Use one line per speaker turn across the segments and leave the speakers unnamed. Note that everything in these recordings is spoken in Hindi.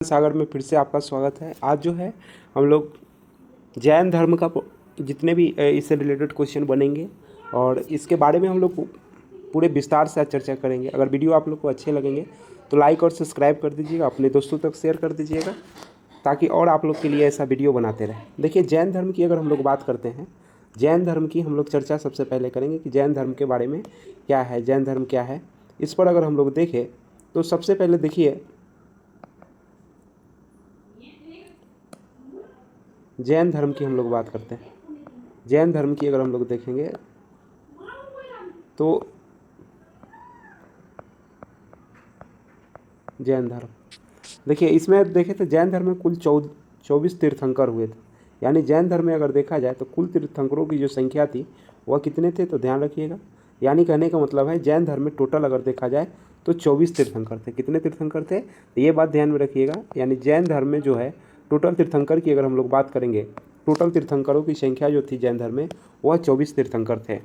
सागर में फिर से आपका स्वागत है। आज जो है हम लोग जैन धर्म का जितने भी इससे रिलेटेड क्वेश्चन बनेंगे और इसके बारे में हम लोग पूरे विस्तार से आज चर्चा करेंगे। अगर वीडियो आप लोग को अच्छे लगेंगे तो लाइक और सब्सक्राइब कर दीजिएगा, अपने दोस्तों तक शेयर कर दीजिएगा ताकि और आप लोग के लिए ऐसा वीडियो बनाते रहें। देखिए, जैन धर्म की अगर हम लोग बात करते हैं, जैन धर्म की हम लोग चर्चा सबसे पहले करेंगे कि जैन धर्म के बारे में क्या है, जैन धर्म क्या है। इस पर अगर हम लोग देखें तो सबसे पहले देखिए, जैन धर्म की हम लोग बात करते हैं। जैन धर्म की अगर हम लोग देखेंगे तो जैन धर्म, देखिए इसमें देखें तो जैन धर्म में कुल 24 तीर्थंकर हुए थे। यानी जैन धर्म में अगर देखा जाए तो कुल तीर्थंकरों की जो संख्या थी वह कितने थे, तो ध्यान रखिएगा। यानी कहने का मतलब है जैन धर्म में टोटल अगर देखा जाए तो 24 तीर्थंकर थे। कितने तीर्थंकर थे, तो ये बात ध्यान में रखिएगा। यानी जैन धर्म में जो है टोटल तीर्थंकर की अगर हम लोग बात करेंगे, टोटल तीर्थंकरों की संख्या जो थी जैन धर्म में वह 24 तीर्थंकर थे।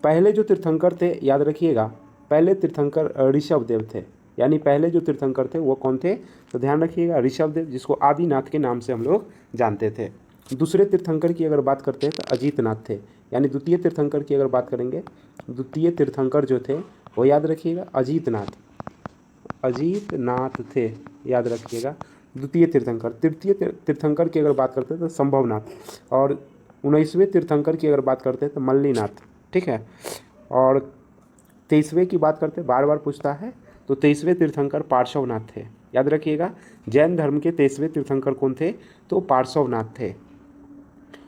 पहले जो तीर्थंकर थे याद रखिएगा, पहले तीर्थंकर ऋषभ देव थे। यानी पहले जो तीर्थंकर थे वो कौन थे, तो ध्यान रखिएगा ऋषभ देव, जिसको आदिनाथ के नाम से हम लोग जानते थे। दूसरे तीर्थंकर की अगर बात करते हैं तो अजीत नाथ थे। यानी द्वितीय तीर्थंकर की अगर बात करेंगे, द्वितीय तीर्थंकर जो थे वो याद रखिएगा अजीत नाथ थे, याद रखिएगा द्वितीय तीर्थंकर। तृतीय तीर्थंकर की अगर बात करते हैं तो संभवनाथ, और 19वें तीर्थंकर की अगर बात करते हैं तो मल्लीनाथ, ठीक है। और 23वें की बात करते हैं, बार बार पूछता है, तो 23वें तीर्थंकर पार्श्वनाथ थे। याद रखिएगा जैन धर्म के 23वें तीर्थंकर कौन थे, तो पार्श्वनाथ थे।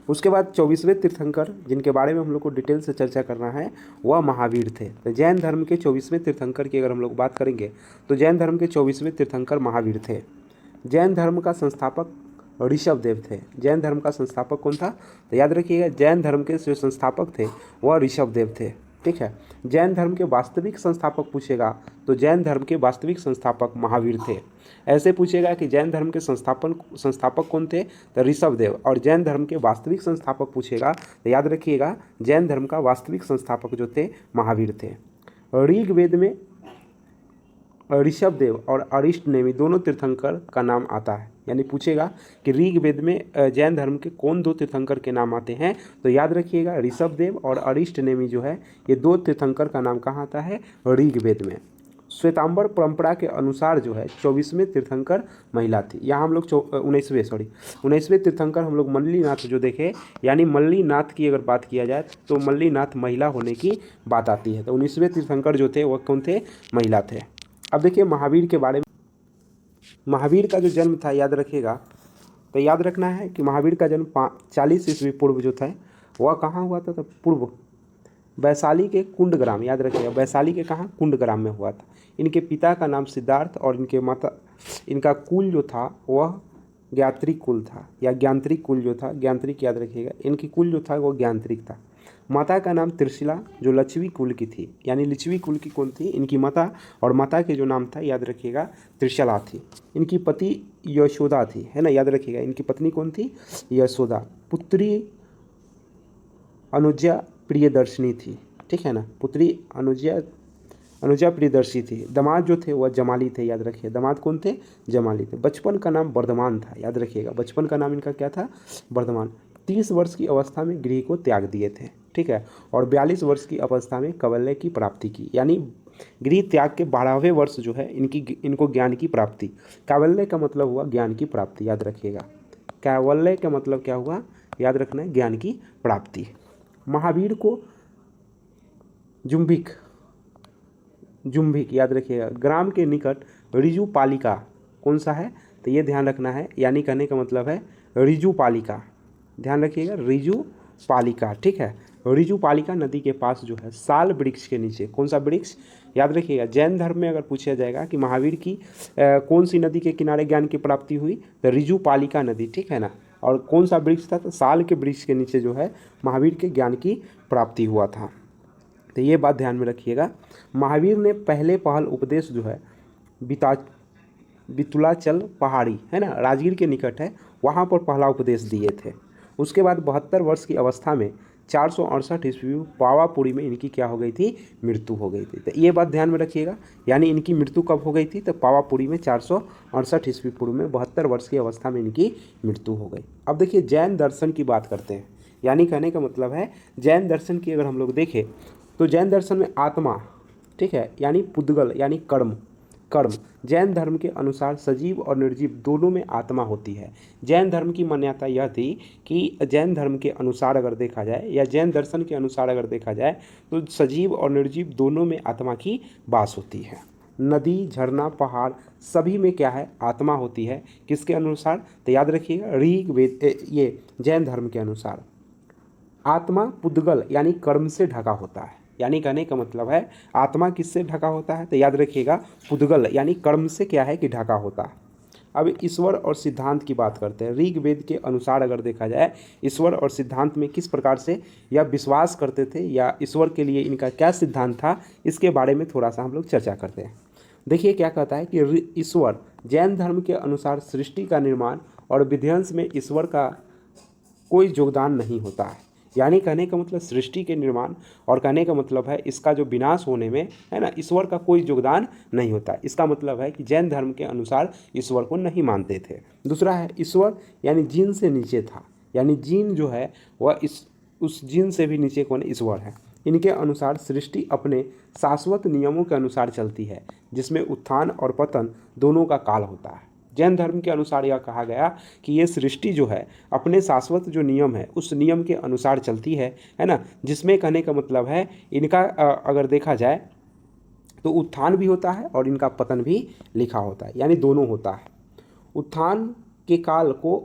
उसके बाद 24वें तीर्थंकर जिनके बारे में हम लोग को डिटेल से चर्चा करना है वह महावीर थे। तो जैन धर्म के 24वें तीर्थंकर की अगर हम लोग बात करेंगे तो जैन धर्म के 24वें तीर्थंकर महावीर थे। जैन धर्म का संस्थापक ऋषभ देव थे। जैन धर्म का संस्थापक कौन था, तो याद रखिएगा जैन धर्म के जो संस्थापक थे वह ऋषभ देव थे, ठीक है। जैन धर्म के वास्तविक संस्थापक पूछेगा तो जैन धर्म के वास्तविक संस्थापक महावीर थे। ऐसे पूछेगा कि जैन धर्म के संस्थापक कौन थे, तो ऋषभ देव। और जैन धर्म के वास्तविक संस्थापक पूछेगा तो याद रखिएगा जैन धर्म का वास्तविक संस्थापक जो थे महावीर थे। ऋग्वेद में ऋषभ देव और अरिष्ट नेमि दोनों तीर्थंकर का नाम आता है। यानी पूछेगा कि ऋग्वेद में जैन धर्म के कौन दो तीर्थंकर के नाम आते हैं, तो याद रखिएगा ऋषभ देव और अरिष्ट नेमि जो है ये दो तीर्थंकर का नाम कहाँ आता है, ऋग्वेद में। श्वेतांबर परंपरा के अनुसार जो है 24वें तीर्थंकर महिला थी। यहाँ हम लोग 19वें तीर्थंकर हम लोग मल्लीनाथ जो देखे, यानी मल्लीनाथ की अगर बात किया जाए तो मल्लीनाथ महिला होने की बात आती है। तो 19वें तीर्थंकर जो थे वह कौन थे, महिला थे। अब देखिए महावीर के बारे में, महावीर का जो जन्म था याद रखिएगा, तो याद रखना है कि महावीर का जन्म 40 ईस्वी पूर्व जो था वह कहाँ हुआ था, तो पूर्व वैशाली के कुंडग्राम, याद रखिएगा वैशाली के कहाँ, कुंडग्राम में हुआ था। इनके पिता का नाम सिद्धार्थ और इनके माता, इनका कुल जो था वह ज्ञात्रिक कुल था, या ज्ञांत्रिक कुल जो था, ज्ञांत्रिक याद रखिएगा, इनकी कुल जो था वो ज्ञांत्रिक था। माता का नाम त्रिशिला जो लिच्छवी कुल की थी। यानी लिच्छवी कुल की कौन थी, इनकी माता, और माता के जो नाम था याद रखिएगा त्रिशला थी। इनकी पति यशोदा थी, है ना, याद रखिएगा इनकी पत्नी कौन थी, यशोदा। पुत्री अनुजा प्रियदर्शिनी थी, ठीक है ना, पुत्री अनुजा प्रियदर्शी थी। दामाद जो थे वह जमाली थे, याद रखिए दामाद कौन थे, जमाली थे। बचपन का नाम वर्धमान था, याद रखिएगा बचपन का नाम इनका क्या था, वर्धमान। 30 वर्ष की अवस्था में गृह को त्याग दिए थे, ठीक है। और 42 वर्ष की अवस्था में कैवल्य की प्राप्ति की। यानी गृह त्याग के 12वें वर्ष जो है इनको ज्ञान की प्राप्ति। कैवल्य का मतलब हुआ ज्ञान की प्राप्ति, याद रखिएगा कैवल्य का मतलब क्या हुआ, याद रखना है ज्ञान की प्राप्ति। महावीर को जुम्भिक याद रखिएगा ग्राम के निकट ऋजु पालिका कौन सा है, तो ये ध्यान रखना है। यानी कहने का मतलब है ऋजु पालिका, ध्यान रखिएगा ऋजु पालिका, ठीक है। ऋजु पालिका नदी के पास जो है साल वृक्ष के नीचे, कौन सा वृक्ष, याद रखिएगा जैन धर्म में अगर पूछा जाएगा कि महावीर की कौन सी नदी के किनारे ज्ञान की प्राप्ति हुई, तो ऋजु पालिका नदी, ठीक है ना। और कौन सा वृक्ष था, तो साल के वृक्ष के नीचे जो है महावीर के ज्ञान की प्राप्ति हुआ था। तो ये बात ध्यान में रखिएगा। महावीर ने पहले पहल उपदेश जो है बितुलाचल पहाड़ी, है ना, राजगीर के निकट है, वहाँ पर पहला उपदेश दिए थे। उसके बाद 72 वर्ष की अवस्था में 468 ईस्वी में पावापुरी में इनकी क्या हो गई थी, मृत्यु हो गई थी। तो ये बात ध्यान में रखिएगा, यानी इनकी मृत्यु कब हो गई थी, तो पावापुरी में 468 ईस्वी पूर्व में 72 वर्ष की अवस्था में इनकी मृत्यु हो गई। अब देखिए जैन दर्शन की बात करते हैं, यानी कहने का मतलब है जैन दर्शन की अगर हम लोग देखें तो जैन दर्शन में आत्मा, ठीक है, यानी पुद्गल यानी कर्म, जैन धर्म के अनुसार सजीव और निर्जीव दोनों में आत्मा होती है। जैन धर्म की मान्यता यह थी कि जैन धर्म के अनुसार अगर देखा जाए या जैन दर्शन के अनुसार अगर देखा जाए तो सजीव और निर्जीव दोनों में आत्मा की वास होती है। नदी, झरना, पहाड़ सभी में क्या है, आत्मा होती है। किसके अनुसार, तो याद रखिएगा ऋग्वेद, ये जैन धर्म के अनुसार आत्मा पुद्गल यानी कर्म से ढका होता है। यानी कहने का मतलब है आत्मा किससे ढका होता है, तो याद रखिएगा पुद्गल यानी कर्म से क्या है कि ढका होता है। अब ईश्वर और सिद्धांत की बात करते हैं। ऋग्वेद के अनुसार अगर देखा जाए ईश्वर और सिद्धांत में किस प्रकार से यह विश्वास करते थे या ईश्वर के लिए इनका क्या सिद्धांत था, इसके बारे में थोड़ा सा हम लोग चर्चा करते हैं। देखिए क्या कहता है कि ईश्वर जैन धर्म के अनुसार सृष्टि का निर्माण और विध्वंस में ईश्वर का कोई योगदान नहीं होता है। यानी कहने का मतलब सृष्टि के निर्माण और कहने का मतलब है इसका जो विनाश होने में है ना, ईश्वर का कोई योगदान नहीं होता। इसका मतलब है कि जैन धर्म के अनुसार ईश्वर को नहीं मानते थे। दूसरा है ईश्वर यानी जीन से नीचे था, यानी जीन जो है वह उस जीन से भी नीचे कौन, ईश्वर है। इनके अनुसार सृष्टि अपने शाश्वत नियमों के अनुसार चलती है जिसमें उत्थान और पतन दोनों का काल होता है। जैन धर्म के अनुसार यह कहा गया कि ये सृष्टि जो है अपने शाश्वत जो नियम है उस नियम के अनुसार चलती है ना, जिसमें कहने का मतलब है इनका अगर देखा जाए तो उत्थान भी होता है और इनका पतन भी लिखा होता है, यानी दोनों होता है। उत्थान के काल को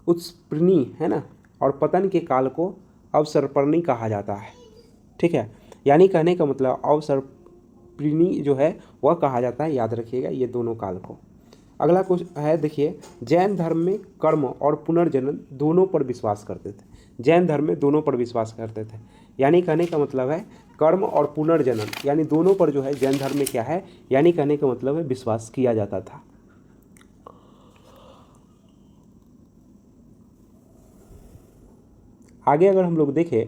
उत्स्प्रिनी है ना, और पतन के काल को अवसर्पणी कहा जाता है, ठीक है। यानी कहने का मतलब अवसर्पणी जो है वह कहा जाता है, याद रखिएगा ये दोनों काल को। अगला कुछ है, देखिए जैन धर्म में कर्म और पुनर्जन्म दोनों पर विश्वास करते थे। जैन धर्म में दोनों पर विश्वास करते थे, यानी कहने का मतलब है कर्म और पुनर्जन्म यानी दोनों पर जो है जैन धर्म में क्या है, यानी कहने का मतलब है विश्वास किया जाता था। आगे अगर हम लोग देखें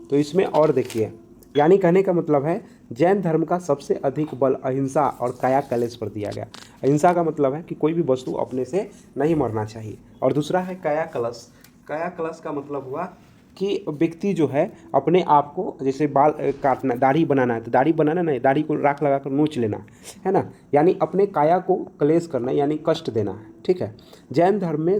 तो इसमें और देखिए, यानी कहने का मतलब है जैन धर्म का सबसे अधिक बल अहिंसा और काया कलेश पर दिया गया। अहिंसा का मतलब है कि कोई भी वस्तु अपने से नहीं मरना चाहिए, और दूसरा है काया कलश। काया कलश का मतलब हुआ कि व्यक्ति जो है अपने आप को, जैसे बाल काटना, दाढ़ी बनाना है तो दाढ़ी बनाना नहीं, दाढ़ी को राख लगा कर नोच लेना है ना, यानी अपने काया को क्लेश करना यानी कष्ट देना है, ठीक है। जैन धर्म में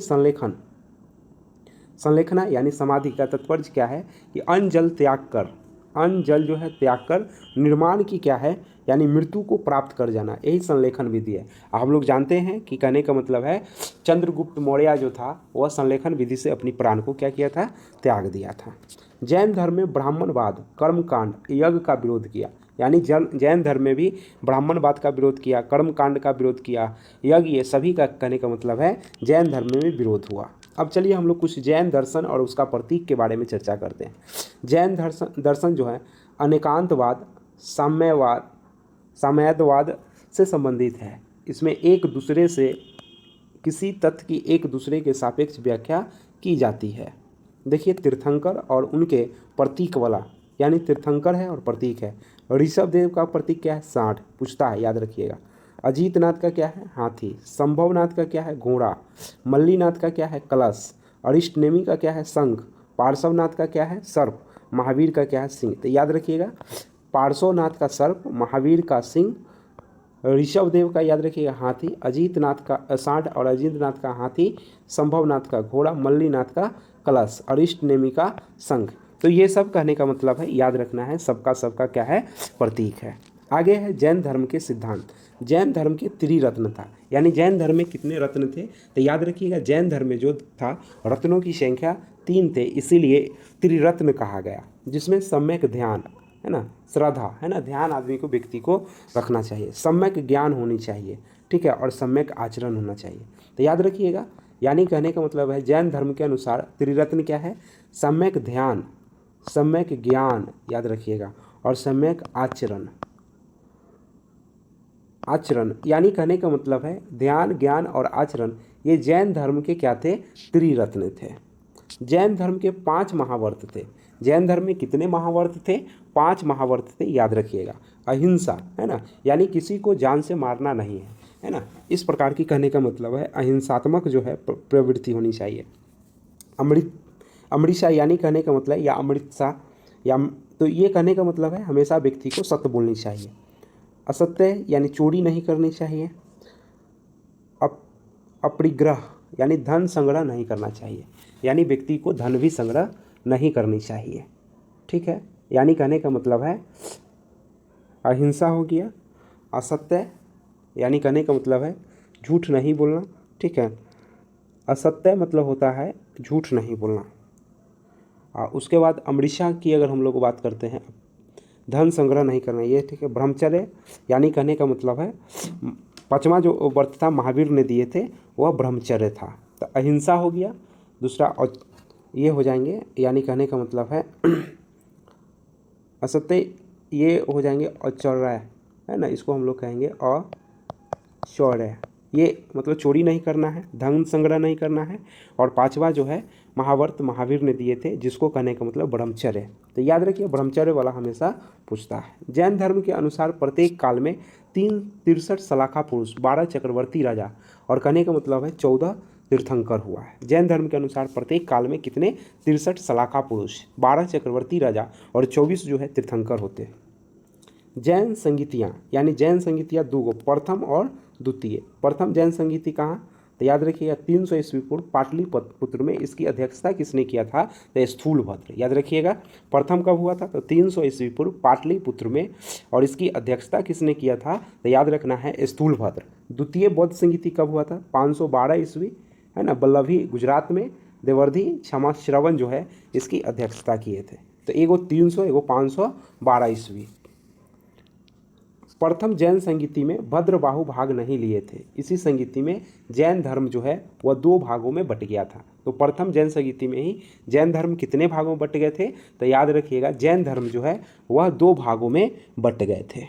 संलेखना यानी समाधि का तात्पर्य क्या है कि अन्न जल त्याग कर, अन्न जल जो है त्याग कर निर्माण की क्या है, यानी मृत्यु को प्राप्त कर जाना, यही संलेखन विधि है। हम लोग जानते हैं कि कहने का मतलब है चंद्रगुप्त मौर्य जो था वह संलेखन विधि से अपनी प्राण को क्या किया था, त्याग दिया था। जैन धर्म में ब्राह्मणवाद, कर्मकांड, यज्ञ का विरोध किया, यानी जैन धर्म में भी ब्राह्मणवाद का विरोध किया, कर्मकांड का विरोध किया, यज्ञ, ये सभी का कहने का मतलब है जैन धर्म में भी विरोध हुआ। अब चलिए हम लोग कुछ जैन दर्शन और उसका प्रतीक के बारे में चर्चा करते हैं। जैन दर्शन जो है अनेकांतवाद, साम्यवाद से संबंधित है। इसमें एक दूसरे से किसी तथ्य की एक दूसरे के सापेक्ष व्याख्या की जाती है। देखिए तीर्थंकर और उनके प्रतीक वाला, यानी तीर्थंकर है और प्रतीक है। ऋषभ देव का प्रतीक क्या है, सांड, पूछता है, याद रखिएगा। अजीतनाथ का क्या है, हाथी। संभवनाथ का क्या है, घोड़ा। मल्लीनाथ का क्या है, कलश। अरिष्टनेमी का क्या है, शंख। पार्श्वनाथ का क्या है, सर्प। महावीर का क्या है, सिंह। तो याद रखिएगा पार्श्वनाथ का सर्प, महावीर का सिंह, ऋषभ देव का याद रखिएगा हाथी, अजीतनाथ का सांड और अजीतनाथ का हाथी, संभवनाथ का घोड़ा, मल्लीनाथ का कलश, अरिष्टनेमी का शंख। तो ये सब कहने का मतलब है, याद रखना है, सबका क्या है, प्रतीक है। आगे है जैन धर्म के सिद्धांत। जैन धर्म के त्रिरत्न था, यानी जैन धर्म में कितने रत्न थे, तो याद रखिएगा जैन धर्म में जो था रत्नों की संख्या 3 थे, इसीलिए त्रिरत्न कहा गया। जिसमें सम्यक ध्यान है ना, श्रद्धा है ना, ध्यान आदमी को, व्यक्ति को रखना चाहिए, सम्यक ज्ञान होनी चाहिए, ठीक है, और सम्यक आचरण होना चाहिए। तो याद रखिएगा, यानी कहने का मतलब है जैन धर्म के अनुसार त्रिरत्न क्या है, सम्यक ध्यान, सम्यक ज्ञान, याद रखिएगा, और सम्यक आचरण। यानी कहने का मतलब है ध्यान, ज्ञान और आचरण, ये जैन धर्म के क्या थे, त्रिरत्न थे। जैन धर्म के 5 महावर्त थे। जैन धर्म में कितने महावर्त थे? 5 महावर्त थे, याद रखिएगा। अहिंसा, है ना, यानी किसी को जान से मारना नहीं है ना, इस प्रकार की कहने का मतलब है अहिंसात्मक जो है प्रवृत्ति होनी चाहिए। अमृतसा यानी कहने का मतलब है, या अमृतसा, या तो ये कहने का मतलब है हमेशा व्यक्ति को सत्य बोलनी चाहिए। असत्य यानी चोरी नहीं करनी चाहिए। अपरिग्रह यानी धन संग्रह नहीं करना चाहिए, यानी व्यक्ति को धन भी संग्रह नहीं करनी चाहिए। ठीक है, यानी कहने का मतलब है अहिंसा हो गया। असत्य यानी कहने का मतलब है झूठ नहीं बोलना। ठीक है, असत्य मतलब होता है झूठ नहीं बोलना। उसके बाद अमृषा की अगर हम लोग बात करते हैं, धन संग्रह नहीं करना, ये ठीक है। ब्रह्मचर्य यानी कहने का मतलब है 5वां जो व्रत था महावीर ने दिए थे वह ब्रह्मचर्य था। तो अहिंसा हो गया दूसरा, और ये हो जाएंगे, यानी कहने का मतलब है असत्य, ये हो जाएंगे औचौर्य, है ना, इसको हम लोग कहेंगे औचौर्य। ये मतलब चोरी नहीं करना है, धन संग्रह नहीं करना है, और 5वां जो है महाव्रत महावीर ने दिए थे जिसको कहने का मतलब ब्रह्मचर्य। तो याद रखिए ब्रह्मचर्य वाला हमेशा पूछता है। जैन धर्म के अनुसार प्रत्येक काल में 63 सलाखा पुरुष, 12 चक्रवर्ती राजा, और कहने का मतलब है 14 तीर्थंकर हुआ है। जैन धर्म के अनुसार प्रत्येक काल में कितने? 63 सलाखा पुरुष, 12 चक्रवर्ती राजा और 24 जो है तीर्थंकर होते हैं। जैन संगीतियाँ, यानी जैन संगीतियाँ 2 प्रथम और द्वितीय। प्रथम जैन संगीति कहाँ? तो याद रखिएगा 300 ईस्वी पूर्व पाटलिपुत्र में। इसकी अध्यक्षता किसने किया था? तो स्थूलभद्र। याद रखिएगा प्रथम कब हुआ था? तो 300 ईस्वी पूर्व पाटलिपुत्र में, और इसकी अध्यक्षता किसने किया था? तो याद रखना है स्थूलभद्र। द्वितीय बौद्ध संगीति कब हुआ था? 512 ईस्वी, है ना, बल्लभी गुजरात में। देवर्धि क्षमा श्रवण जो है इसकी अध्यक्षता किए थे। तो एगो 300, एगो 512 ईस्वी। प्रथम जैन संगीति में भद्रबाहु भाग नहीं लिए थे। इसी संगीति में जैन धर्म जो है वह 2 भागों में बट गया था। तो प्रथम जैन संगीति में ही जैन धर्म कितने भागों में बट गए थे? तो याद रखिएगा जैन धर्म जो है वह 2 भागों में बट गए थे,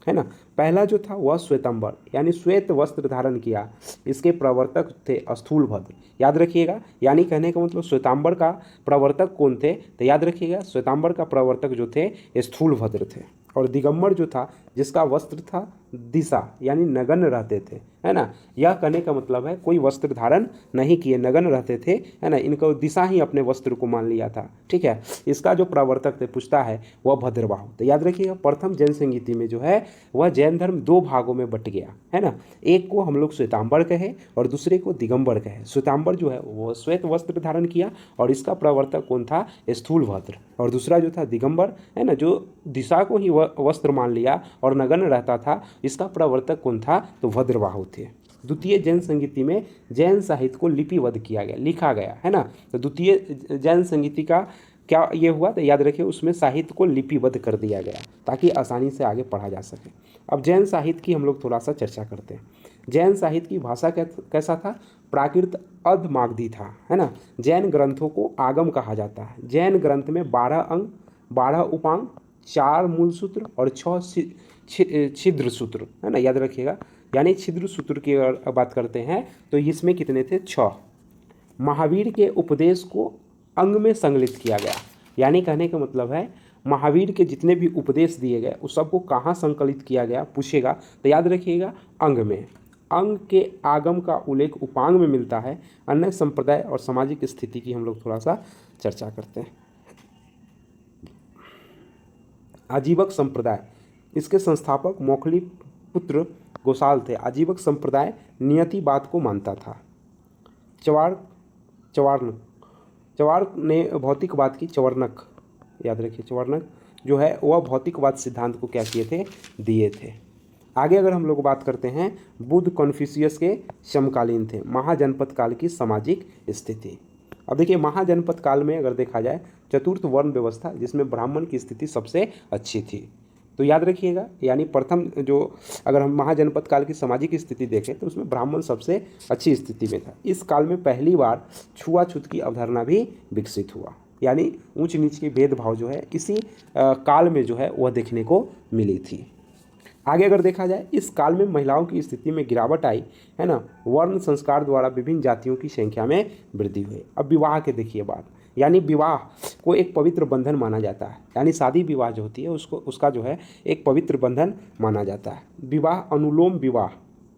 है ना। पहला जो था वह श्वेतंबर, यानी श्वेत वस्त्र धारण किया। इसके प्रवर्तक थे स्थूलभद्र। याद रखिएगा, यानी कहने का मतलब श्वेतांबर का प्रवर्तक कौन थे? तो याद रखिएगा श्वेतांबर का प्रवर्तक जो थे स्थूलभद्र थे। और दिगंबर जो था जिसका वस्त्र था दिशा, यानी नगन रहते थे, है ना। यह कहने का मतलब है कोई वस्त्र धारण नहीं किए, नगन रहते थे, है ना। इनको दिशा ही अपने वस्त्र को मान लिया था। ठीक है, इसका जो प्रवर्तक थे पूछता है वह भद्रबाहु। तो याद रखिएगा प्रथम जैन संगीति में जो है वह जैन धर्म 2 भागों में बट गया, है ना। एक को हम लोग श्वेतांबर कहे और दूसरे को दिगंबर कहे। श्वेतांबर जो है वो श्वेत वस्त्र धारण किया और इसका प्रवर्तक कौन था? स्थूलभद्र। और दूसरा जो था दिगंबर, है ना, जो दिशा को ही वस्त्र मान लिया और नगन रहता था, इसका प्रवर्तक कौन था? तो भद्रबाहु थे। द्वितीय जैन संगीति में जैन साहित्य को लिपिबद्ध किया गया, लिखा गया, है ना। तो द्वितीय जैन संगीति का क्या ये हुआ? तो याद रखिए उसमें साहित्य को लिपिबद्ध कर दिया गया ताकि आसानी से आगे पढ़ा जा सके। अब जैन साहित्य की हम लोग थोड़ा सा चर्चा करते हैं। जैन साहित्य की भाषा कैसा था? प्राकृत अधमागधी था, है ना। जैन ग्रंथों को आगम कहा जाता है। जैन ग्रंथ में 12 अंग, 12 उपांग, 4 मूल सूत्र और 6 छिद्र सूत्र, है ना। याद रखिएगा, यानी छिद्र सूत्र की अगर बात करते हैं तो इसमें कितने थे? 6। महावीर के उपदेश को अंग में संकलित किया गया, यानी कहने का मतलब है महावीर के जितने भी उपदेश दिए गए उस सबको कहाँ संकलित किया गया पूछेगा तो याद रखिएगा अंग में। अंग के आगम का उल्लेख उपांग में मिलता है। अन्य संप्रदाय और सामाजिक स्थिति की हम लोग थोड़ा सा चर्चा करते हैं। आजीवक संप्रदाय, इसके संस्थापक मौखली पुत्र गोसाल थे। आजीवक संप्रदाय नियतिवाद को मानता था। चवार्क ने भौतिकवाद की, चवर्णक याद रखिए, चवर्णक जो है वह भौतिकवाद सिद्धांत को क्या किए थे? दिए थे। आगे अगर हम लोग बात करते हैं, बुद्ध कन्फ्यूशियस के समकालीन थे। महाजनपद काल की सामाजिक स्थिति। अब देखिए महाजनपद काल में अगर देखा जाए चतुर्थ वर्ण व्यवस्था, जिसमें ब्राह्मण की स्थिति सबसे अच्छी थी। तो याद रखिएगा, यानी प्रथम जो अगर हम महाजनपद काल की सामाजिक स्थिति देखें तो उसमें ब्राह्मण सबसे अच्छी स्थिति में था। इस काल में पहली बार छुआछूत की अवधारणा भी विकसित हुआ, यानी ऊंच नीच के भेदभाव जो है इसी काल में जो है वह देखने को मिली थी। आगे अगर देखा जाए इस काल में महिलाओं की स्थिति में गिरावट आई, है ना। वर्ण संस्कार द्वारा विभिन्न जातियों की संख्या में वृद्धि हुई। अब विवाह के देखिए बात, यानी विवाह को एक पवित्र बंधन माना जाता है, यानी शादी विवाह जो होती है उसको उसका जो है एक पवित्र बंधन माना जाता है। विवाह अनुलोम विवाह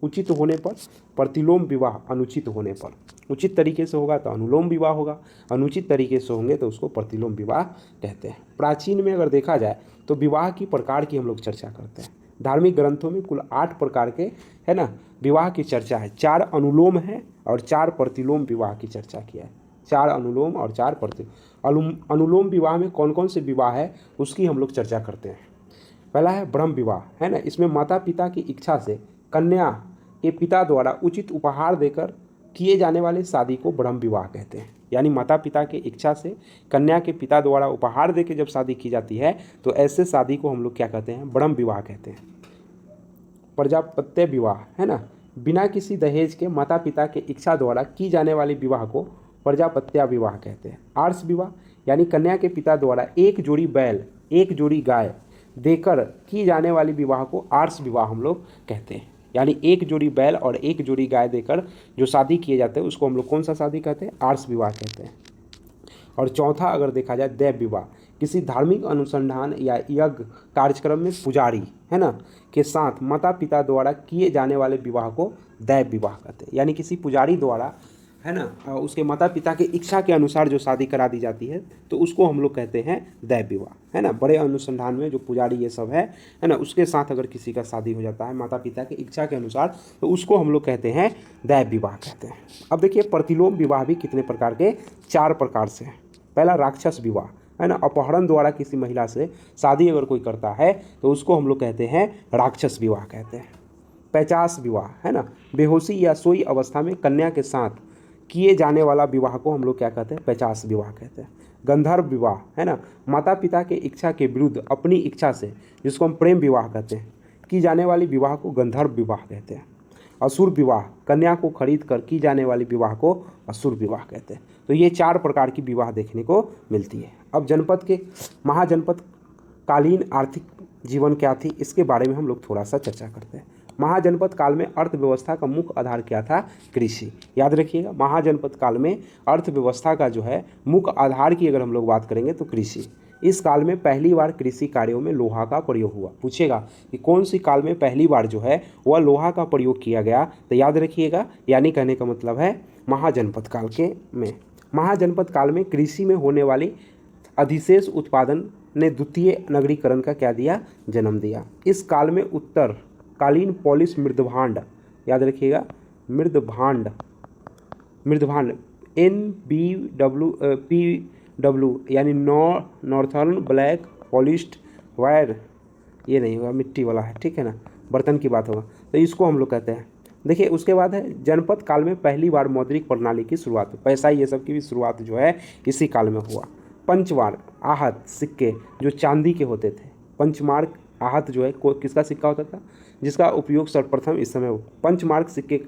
उचित होने पर, प्रतिलोम विवाह अनुचित होने पर। उचित तरीके से होगा तो अनुलोम विवाह होगा, अनुचित तरीके से होंगे तो उसको प्रतिलोम विवाह कहते हैं। प्राचीन में अगर देखा जाए तो विवाह की प्रकार की हम लोग चर्चा करते हैं। धार्मिक ग्रंथों में कुल 8 प्रकार के है ना विवाह की चर्चा है। 4 अनुलोम है और 4 प्रतिलोम विवाह की चर्चा किया है। 4 अनुलोम और 4 प्रतिलोम। अनुलोम विवाह में कौन कौन से विवाह है उसकी हम लोग चर्चा करते हैं। पहला है ब्रह्म विवाह, है ना। इसमें माता पिता की इच्छा से कन्या के पिता द्वारा उचित उपहार देकर किए जाने वाले शादी को ब्रह्म विवाह कहते हैं। यानी माता पिता की इच्छा से कन्या के पिता द्वारा उपहार देकर जब शादी की जाती है तो ऐसे शादी को हम लोग क्या कहते हैं, ब्रह्म विवाह कहते हैं। प्रजापत्य विवाह, है ना, बिना किसी दहेज के माता पिता के इच्छा द्वारा की जाने वाले विवाह को प्रजापत्य विवाह कहते हैं। आर्ष विवाह, यानी कन्या के पिता द्वारा एक जोड़ी बैल एक जोड़ी गाय देकर की जाने वाली विवाह को आर्ष विवाह हम लोग कहते हैं। यानी एक जोड़ी बैल और एक जोड़ी गाय देकर जो शादी किए जाते हैं उसको हम लोग कौन सा शादी कहते हैं, आर्ष विवाह कहते हैं। और चौथा अगर देखा जाए दैव विवाह, किसी धार्मिक अनुसंधान या यज्ञ कार्यक्रम में पुजारी, है ना, के साथ माता पिता द्वारा किए जाने वाले विवाह को दैव विवाह कहते हैं। यानी किसी पुजारी द्वारा, है ना, उसके माता पिता की इच्छा के अनुसार जो शादी करा दी जाती है तो उसको हम लोग कहते हैं दैव विवाह, है ना। बड़े अनुसंधान में जो पुजारी ये सब है ना, उसके साथ अगर किसी का शादी हो जाता है माता पिता की इच्छा के अनुसार तो उसको हम लोग कहते हैं दैव विवाह कहते हैं। अब देखिए प्रतिलोम विवाह भी कितने प्रकार के, 4 प्रकार से है। पहला राक्षस विवाह, है ना, अपहरण द्वारा किसी महिला से शादी अगर कोई करता है तो उसको हम लोग कहते हैं राक्षस विवाह कहते हैं। पैचास विवाह, है ना, बेहोशी या सोई अवस्था में कन्या के साथ किए जाने वाला विवाह को हम लोग क्या कहते हैं, पैचास विवाह कहते हैं। गंधर्व विवाह, है ना, माता पिता के इच्छा के विरुद्ध अपनी इच्छा से, जिसको हम प्रेम विवाह कहते हैं, की जाने वाली विवाह को गंधर्व विवाह कहते हैं। असुर विवाह, कन्या को खरीद कर की जाने वाली विवाह को असुर विवाह कहते हैं। तो ये 4 प्रकार की विवाह देखने को मिलती है। अब जनपद के महाजनपद कालीन आर्थिक जीवन क्या थी इसके बारे में हम लोग थोड़ा सा चर्चा करते हैं। महाजनपद काल में अर्थव्यवस्था का मुख्य आधार क्या था, कृषि। याद रखिएगा, महाजनपद काल में अर्थव्यवस्था का जो है मुख्य आधार की अगर हम लोग बात करेंगे तो कृषि। इस काल में पहली बार कृषि कार्यों में लोहा का प्रयोग हुआ। पूछेगा कि कौन सी काल में पहली बार जो है वह लोहा का प्रयोग किया गया, तो याद रखिएगा, यानी कहने का मतलब है महाजनपद काल के में। महाजनपद काल में कृषि में होने वाली अधिशेष उत्पादन ने द्वितीय नगरीकरण का क्या दिया, जन्म दिया। इस काल में उत्तर कालीन पॉलिश मृदभांड, याद रखिएगा, मृदभांड NBPW यानी नॉर्थर्न ब्लैक पॉलिश्ड वायर, ये नहीं होगा, मिट्टी वाला है, ठीक है ना, बर्तन की बात होगा, तो इसको हम लोग कहते हैं। देखिए उसके बाद है जनपद काल में पहली बार मौद्रिक प्रणाली की शुरुआत, पैसा ये सब की भी शुरुआत जो है इसी काल में हुआ। पंचमार्क आहत सिक्के जो चांदी के होते थे, पंचमार्क आहत जो है किसका सिक्का होता था, जिसका उपयोग सर्वप्रथम इस समय हो। पंचमार्क सिक्के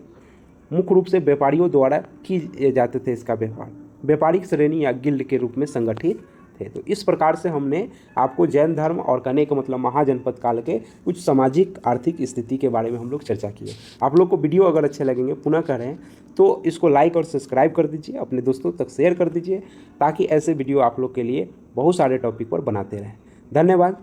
मुख्य रूप से व्यापारियों द्वारा किए जाते थे। इसका व्यापारिक श्रेणी या गिल्ड के रूप में संगठित थे। तो इस प्रकार से हमने आपको जैन धर्म और कहने का मतलब महाजनपद काल के कुछ सामाजिक आर्थिक स्थिति के बारे में हम लोग चर्चा किए। आप लोग को वीडियो अगर अच्छे लगेंगे, पुनः कह रहे हैं, तो इसको लाइक और सब्सक्राइब कर दीजिए, अपने दोस्तों तक शेयर कर दीजिए, ताकि ऐसे वीडियो आप लोग के लिए बहुत सारे टॉपिक पर बनाते रहें। धन्यवाद।